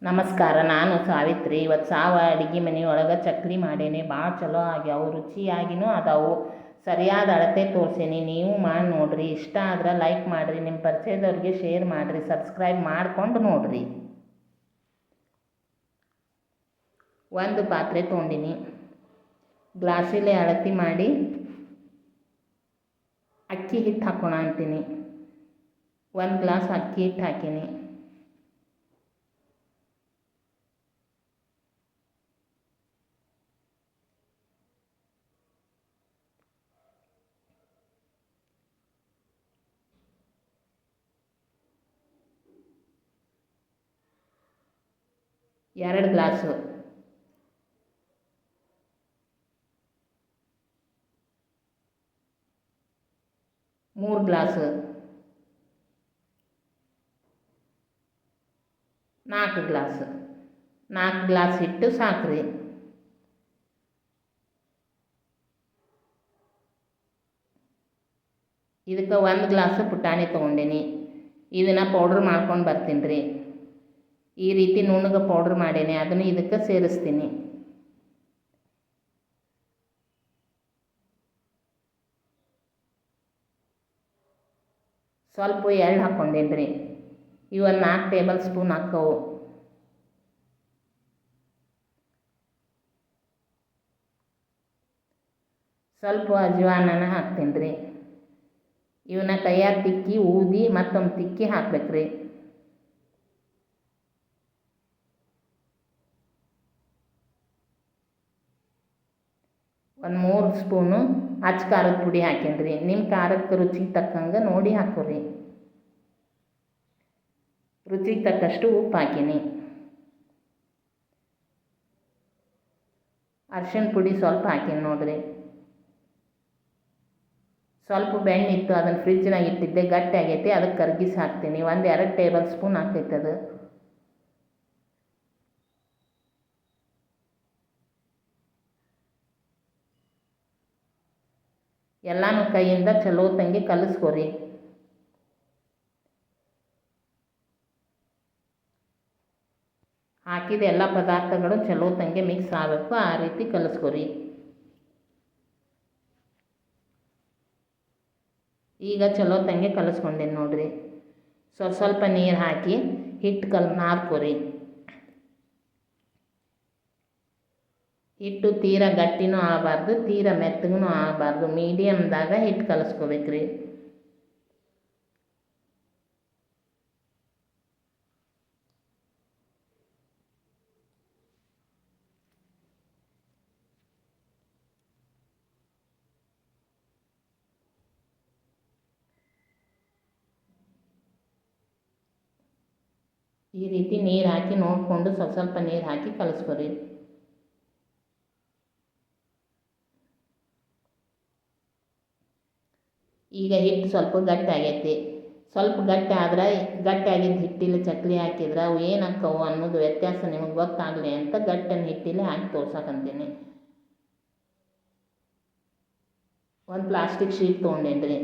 ನಮಸ್ಕಾರ, ನಾನು ಸಾವಿತ್ರಿ. ಇವತ್ತು ಅಡುಗೆ ಮನೆಯೊಳಗೆ ಚಕ್ಲಿ ಮಾಡೇನಿ. ಭಾಳ ಚಲೋ ಆಗ್ಯಾವು, ರುಚಿಯಾಗಿನೂ ಅದಾವು. ಸರಿಯಾದ ಅಳತೆ ತೋರಿಸೀನಿ, ನೀವು ಮಾಡಿ ನೋಡಿರಿ. ಇಷ್ಟ ಆದ್ರೆ ಲೈಕ್ ಮಾಡಿರಿ, ನಿಮ್ಮ ಪರಿಚಯದವ್ರಿಗೆ ಶೇರ್ ಮಾಡಿರಿ, ಸಬ್ಸ್ಕ್ರೈಬ್ ಮಾಡ್ಕೊಂಡು ನೋಡಿರಿ. ಒಂದು ಪಾತ್ರೆ ತೊಗೊಂಡಿನಿ. ಗ್ಲಾಸಲ್ಲೇ ಅಳತೆ ಮಾಡಿ ಅಕ್ಕಿ ಹಿಟ್ಟು ಹಾಕೋಣ ಅಂತೀನಿ. 1 ಗ್ಲಾಸ್ ಅಕ್ಕಿ ಹಿಟ್ಟು ಹಾಕೀನಿ. ಎರಡು ಗ್ಲಾಸು 3 ಗ್ಲಾಸು 4 ಗ್ಲಾಸು 4 ಗ್ಲಾಸ್ ಹಿಟ್ಟು ಸಾಕ್ರಿ. ಇದಕ್ಕೆ 1 ಗ್ಲಾಸು ಪುಟಾಣಿ ತೊಗೊಂಡೀನಿ. ಇದನ್ನು ಪೌಡ್ರ್ ಮಾಡ್ಕೊಂಡು ಬರ್ತೀನಿ ರೀ. ಈ ರೀತಿ ನುಣ್ಣಗೆ ಪೌಡ್ರ್ ಮಾಡೀನಿ, ಅದನ್ನು ಇದಕ್ಕೆ ಸೇರಿಸ್ತೀನಿ. ಸ್ವಲ್ಪ ಎಳ್ಳು ಹಾಕ್ಕೊಂಡೇನಿ ರೀ. ಇವು 4 ಟೇಬಲ್ ಸ್ಪೂನ್ ಹಾಕವು. ಸ್ವಲ್ಪ ಅಜ್ವಾನನ ಹಾಕ್ತೀನಿ ರೀ. ಇವನ್ನ ಕೈಯಾಗ ತಿಕ್ಕಿ ಊದಿ ಮತ್ತೊಮ್ಮೆ ತಿಕ್ಕಿ ಹಾಕ್ಬೇಕ್ರಿ. ಒಂದು 3 ಸ್ಪೂನು ಅಚ್ಚ ಖಾರದ ಪುಡಿ ಹಾಕೀನಿ ರೀ. ನಿಮ್ಮ ಖಾರಕ್ಕೆ ರುಚಿಗೆ ತಕ್ಕಂಗೆ ನೋಡಿ ಹಾಕೋರಿ. ರುಚಿಗೆ ತಕ್ಕಷ್ಟು ಉಪ್ಪು ಹಾಕೀನಿ. ಅರಿಶಿಣ ಪುಡಿ ಸ್ವಲ್ಪ ಹಾಕೀನಿ ನೋಡಿರಿ. ಸ್ವಲ್ಪ ಬೆಣ್ಣೆ ಇತ್ತು, ಅದನ್ನು ಫ್ರಿಜ್ನಾಗ ಇಟ್ಟಿದ್ದೆ, ಗಟ್ಟಿ ಆಗೈತಿ, ಅದಕ್ಕೆ ಕರ್ಗಿಸಿ ಹಾಕ್ತೀನಿ. 1-2 ಟೇಬಲ್ ಸ್ಪೂನ್ ಹಾಕೈತೆ ಅದು. ಎಲ್ಲನೂ ಕೈಯಿಂದ ಚಲೋ ತಂಗಿ ಕಲಿಸ್ಕೊರಿ. ಹಾಕಿದ ಎಲ್ಲ ಪದಾರ್ಥಗಳು ಚಲೋ ತಂಗಿ ಮಿಕ್ಸ್ ಆಗಬೇಕು, ಆ ರೀತಿ ಕಲಿಸ್ಕೊರಿ. ಈಗ ಚಲೋ ತಂಗಿ ಕಲಿಸ್ಕೊಂಡೇನಿ ನೋಡಿರಿ. ಸ್ವಲ್ಪ ನೀರು ಹಾಕಿ ಹಿಟ್ಟು ನಾದ್ಕೊರಿ. ಹಿಟ್ಟು ತೀರಾ ಗಟ್ಟಿನೂ ಆಗಬಾರ್ದು, ತೀರಾ ಮೆತ್ತಗೂ ಆಗಬಾರ್ದು, ಮೀಡಿಯಮ್ದಾಗ ಹಿಟ್ಟು ಕಲಿಸ್ಕೋಬೇಕ್ರಿ. ಈ ರೀತಿ ನೀರು ಹಾಕಿ ನೋಡಿಕೊಂಡು ಸ್ವಲ್ಪ ನೀರು ಹಾಕಿ ಕಲಿಸ್ಕೊರಿ. ಈಗ ಹಿಟ್ಟು ಸ್ವಲ್ಪ ಗಟ್ಟಿ ಆಗೈತಿ. ಸ್ವಲ್ಪ ಗಟ್ಟಿ ಆದ್ರೆ, ಗಟ್ಟಿ ಆಗಿದ್ದ ಹಿಟ್ಟಿಲಿ ಚಕ್ಲಿ ಹಾಕಿದ್ರೆ ಅವು ಏನು ಹಾಕವು ಅನ್ನೋದು ವ್ಯತ್ಯಾಸ ನಿಮಗೆ ಗೊತ್ತಾಗಲಿ ಅಂತ ಗಟ್ಟಿನ ಹಿಟ್ಟಿಲಿ ಹಾಕಿ ತೋರ್ಸಕ್ಕಂತೀನಿ. ಒಂದು ಪ್ಲಾಸ್ಟಿಕ್ ಶೀಟ್ ತೊಗೊಂಡೇನಿ ರೀ,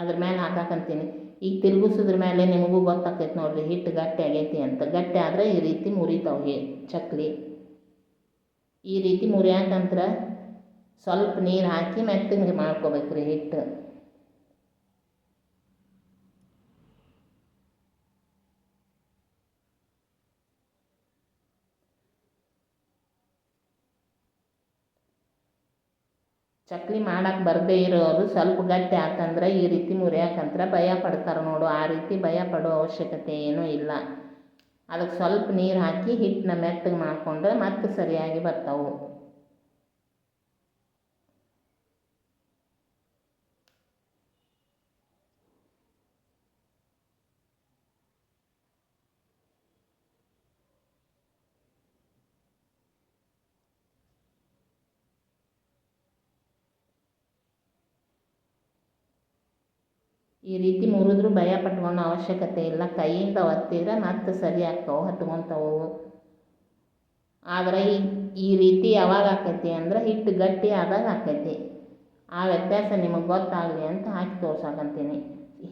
ಅದ್ರ ಮೇಲೆ ಹಾಕಕ್ಕಂತೀನಿ. ಈಗ ತಿರುಗಿಸಿದ್ರ ಮೇಲೆ ನಿಮಗೂ ಗೊತ್ತಾಕೈತೆ ನೋಡಿರಿ ಹಿಟ್ಟು ಗಟ್ಟಿ ಆಗೈತಿ ಅಂತ. ಗಟ್ಟಿ ಆದರೆ ಈ ರೀತಿ ಮುರಿತಾವೆ ಚಕ್ಲಿ. ಈ ರೀತಿ ಮುರಿಯಾಕಂತ್ರ ಸ್ವಲ್ಪ ನೀರು ಹಾಕಿ ಮೆತ್ತಗೆ ಮಾಡ್ಕೋಬೇಕ್ರಿ ಹಿಟ್ಟು. ಚಕ್ಲಿ ಮಾಡಕ್ಕೆ ಬರದೇ ಇರೋರು ಸ್ವಲ್ಪ ಗಟ್ಟಿ ಆತಂದ್ರೆ ಈ ರೀತಿ ಮುರಿಯಾಕಂತ್ರ ಭಯ ಪಡ್ತಾರೆ ನೋಡು. ಆ ರೀತಿ ಭಯ ಪಡೋ ಅವಶ್ಯಕತೆ ಏನೂ ಇಲ್ಲ. ಅದಕ್ಕೆ ಸ್ವಲ್ಪ ನೀರು ಹಾಕಿ ಹಿಟ್ಟನ್ನ ಮೆತ್ತಗೆ ಮಾಡಿಕೊಂಡ್ರೆ ಮತ್ತೆ ಸರಿಯಾಗಿ ಬರ್ತಾವೆ. ಈ ರೀತಿ ಮುರಿದ್ರೂ ಭಯ ಪಟ್ಕೊಳೋ ಅವಶ್ಯಕತೆ ಇಲ್ಲ. ಕೈಯಿಂದ ಒತ್ತಿದ್ರೆ ಮತ್ತೆ ಸರಿ ಆಗ್ತಾವೆ, ಹತ್ಕೊತಾವು. ಆದರೆ ಈ ರೀತಿ ಯಾವಾಗ ಆಕೈತಿ ಅಂದ್ರೆ ಹಿಟ್ಟು ಗಟ್ಟಿ ಆದಾಗ ಆಕೈತಿ. ಆ ವ್ಯತ್ಯಾಸ ನಿಮಗೆ ಗೊತ್ತಾಗಲಿ ಅಂತ ಹಾಕಿ ತೋರ್ಸಕ್ಕಂತೀನಿ.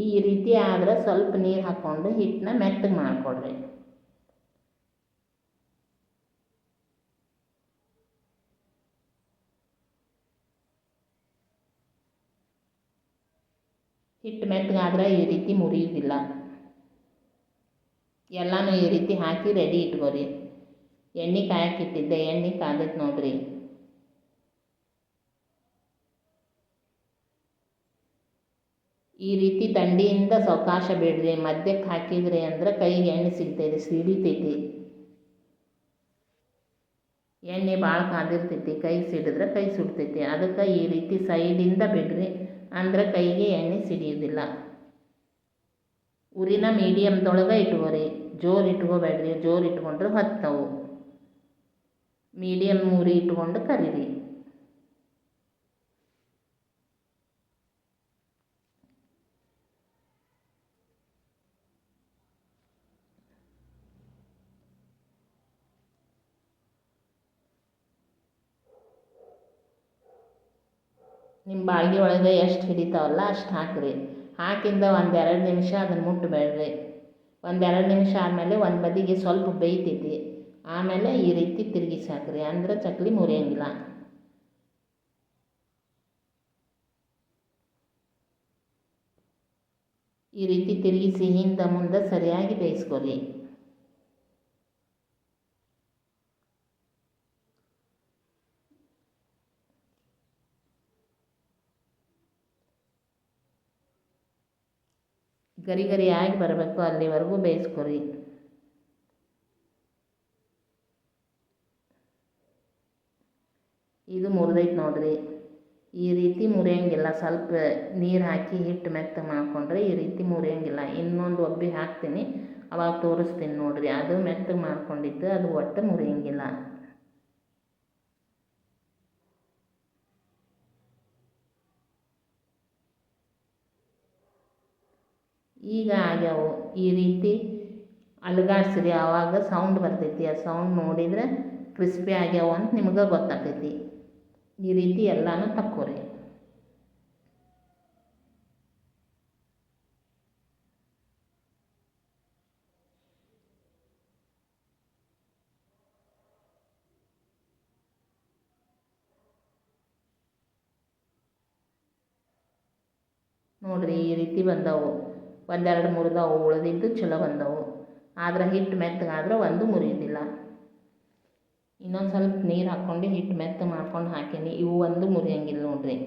ಈ ರೀತಿ ಆದರೆ ಸ್ವಲ್ಪ ನೀರು ಹಾಕ್ಕೊಂಡು ಹಿಟ್ಟನ್ನ ಮೆತ್ತಗೆ ಮಾಡಿಕೊಡ್ರಿ. ಹಿಟ್ಟು ಮೆತ್ತಗಾದ್ರೆ ಈ ರೀತಿ ಮುರಿಯೋದಿಲ್ಲ. ಎಲ್ಲನೂ ಈ ರೀತಿ ಹಾಕಿ ರೆಡಿ ಇಟ್ಕೋರಿ. ಎಣ್ಣೆ ಕಾಯಕ್ಕಿಟ್ಟಿದ್ದೆ, ಎಣ್ಣೆ ಕಾದೈತೆ ನೋಡಿರಿ. ಈ ರೀತಿ ದಂಡಿಯಿಂದ ಸಾವಕಾಶ ಬಿಡ್ರಿ. ಮಧ್ಯಕ್ಕೆ ಹಾಕಿದ್ರಿ ಅಂದ್ರೆ ಕೈಗೆ ಎಣ್ಣೆ ಸಿಗ್ತೈತಿ, ಸಿಡಿತೈತಿ. ಎಣ್ಣೆ ಭಾಳ ಕಾದಿರ್ತೈತಿ, ಕೈ ಸಿಡಿದ್ರೆ ಕೈ ಸುಡ್ತೈತಿ. ಅದಕ್ಕೆ ಈ ರೀತಿ ಸೈಡಿಂದ ಬಿಡ್ರಿ, ಅಂದ್ರೆ ಕೈಗೆ ಎಣ್ಣೆ ಸಿಡಿಯೋದಿಲ್ಲ. ಉರಿನ ಮೀಡಿಯಮ್ದೊಳಗೆ ಇಟ್ಕೋರಿ, ಜೋರು ಇಟ್ಕೋಬೇಡ್ರಿ. ಜೋರು ಇಟ್ಕೊಂಡ್ರೆ ಹೊತ್ತವು. ಮೀಡಿಯಮ್ ಉರಿ ಇಟ್ಕೊಂಡು ಕರೀರಿ. ನಿಮ್ಮ ಬಾಳ್ಗೆ ಒಳಗೆ ಎಷ್ಟು ಹಿಡಿತಾವಲ್ಲ ಅಷ್ಟು ಹಾಕಿರಿ. ಹಾಕಿಂದ 1-2 ನಿಮಿಷ ಅದನ್ನು ಮುಟ್ಟಬೇಡ್ರಿ. 1-2 ನಿಮಿಷ ಆದಮೇಲೆ ಒಂದು ಬದಿಗೆ ಸ್ವಲ್ಪ ಬೇಯ್ತೈತಿ. ಆಮೇಲೆ ಈ ರೀತಿ ತಿರುಗಿಸಿ ಹಾಕಿರಿ, ಅಂದ್ರೆ ಚಕ್ಲಿ ಮುರಿಯಂಗಿಲ್ಲ. ಈ ರೀತಿ ತಿರುಗಿಸಿ ಹಿಂದೆ ಮುಂದೆ ಸರಿಯಾಗಿ ಬೇಯಿಸ್ಕೊರಿ. ಗರಿ ಗರಿಯಾಗಿ ಬರಬೇಕು, ಅಲ್ಲಿವರೆಗೂ ಬೇಯಿಸ್ಕೊರಿ. ಇದು ಮುರಿದೈತೆ ನೋಡಿರಿ. ಈ ರೀತಿ ಮುರಿಯಂಗಿಲ್ಲ. ಸ್ವಲ್ಪ ನೀರು ಹಾಕಿ ಹಿಟ್ಟು ಮೆತ್ತಗೆ ಮಾಡಿಕೊಂಡ್ರೆ ಈ ರೀತಿ ಮುರಿಯಂಗಿಲ್ಲ. ಇನ್ನೊಂದು ಒಬ್ಬಿ ಹಾಕ್ತೀನಿ, ಅವಾಗ ತೋರಿಸ್ತೀನಿ ನೋಡಿರಿ. ಅದು ಮೆತ್ತಗೆ ಮಾಡ್ಕೊಂಡಿದ್ದು, ಅದು ಒಟ್ಟು ಮುರಿಯಂಗಿಲ್ಲ. ಈಗ ಆಗ್ಯಾವು. ಈ ರೀತಿ ಅಲುಗಾಡ್ಸ್ರಿ, ಆವಾಗ ಸೌಂಡ್ ಬರ್ತೈತಿ. ಆ ಸೌಂಡ್ ನೋಡಿದರೆ ಕ್ರಿಸ್ಪಿ ಆಗ್ಯಾವ ಅಂತ ನಿಮ್ಗೆ ಗೊತ್ತಾಗ್ತೈತಿ. ಈ ರೀತಿ ಎಲ್ಲನೂ ತಕ್ಕೋರಿ. ನೋಡಿರಿ, ಈ ರೀತಿ ಬಂದವು. 1-2 ಮುರಿದವು, ಉಳಿದಿದ್ದು ಚಲೋ ಬಂದವು. ಆದ್ರೆ ಹಿಟ್ಟು ಮೆತ್ತಗಾದ್ರೆ ಒಂದು ಮುರಿಯೋದಿಲ್ಲ. ಇನ್ನೊಂದು ಸ್ವಲ್ಪ ನೀರು ಹಾಕ್ಕೊಂಡು ಹಿಟ್ಟು ಮೆತ್ತಗೆ ಮಾಡ್ಕೊಂಡು ಹಾಕೀನಿ. ಇವು ಒಂದು ಮುರಿಯಂಗಿಲ್ಲ ನೋಡಿರಿ.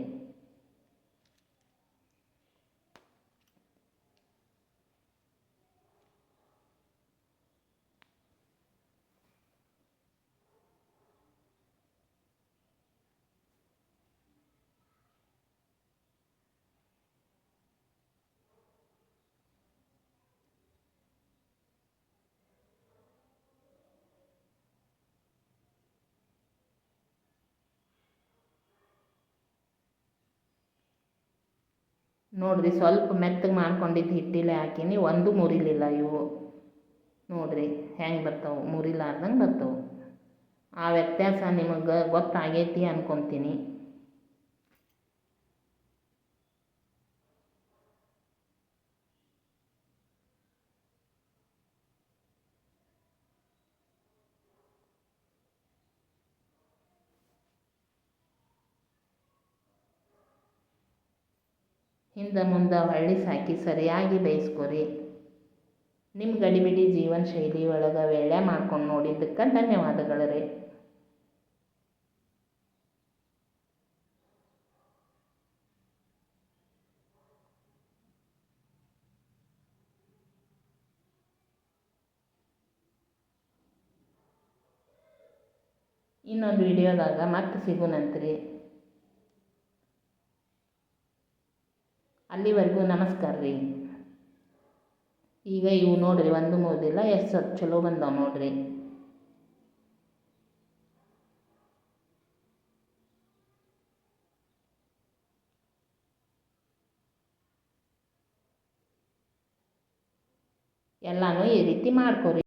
ನೋಡಿರಿ, ಸ್ವಲ್ಪ ಮೆತ್ತಗೆ ಮಾಡ್ಕೊಂಡಿದ್ದು ಹಿಟ್ಟಿಲೆ ಹಾಕೀನಿ, ಒಂದು ಮುರಿಲಿಲ್ಲ ಇವು. ನೋಡಿರಿ ಹೆಂಗೆ ಬರ್ತಾವೆ, ಮುರಿಲಾರ್ದಂಗೆ ಬರ್ತಾವೆ. ಆ ವ್ಯತ್ಯಾಸ ನಿಮಗೆ ಗೊತ್ತಾಗೈತಿ ಅನ್ಕೊತೀನಿ. ಹಿಂದೆ ಮುಂದೆ ಹೊಳ್ಳಿ ಸಾಕಿ ಸರಿಯಾಗಿ ಬೇಯಿಸ್ಕೊರಿ. ನಿಮ್ಮ ಗಡಿಬಿಡಿ ಜೀವನ ಶೈಲಿ ಒಳಗೆ ವೇಳೆ ಮಾಡ್ಕೊಂಡು ನೋಡಿದ್ದಕ್ಕೆ ಧನ್ಯವಾದಗಳು ರೀ. ಇನ್ನೊಂದು ವಿಡಿಯೋದಾಗ ಮತ್ತೆ ಸಿಗೋಣಂತ್ರಿ. ಅಲ್ಲಿವರೆಗೂ ನಮಸ್ಕಾರ ರೀ. ಈಗ ಇವು ನೋಡಿರಿ, ಒಂದು ಮುರಿದಿಲ್ಲ, ಎಷ್ಟು ಚಲೋ ಬಂದಾವೆ ನೋಡಿರಿ. ಎಲ್ಲನೂ ಈ ರೀತಿ ಮಾಡ್ಕೊರಿ.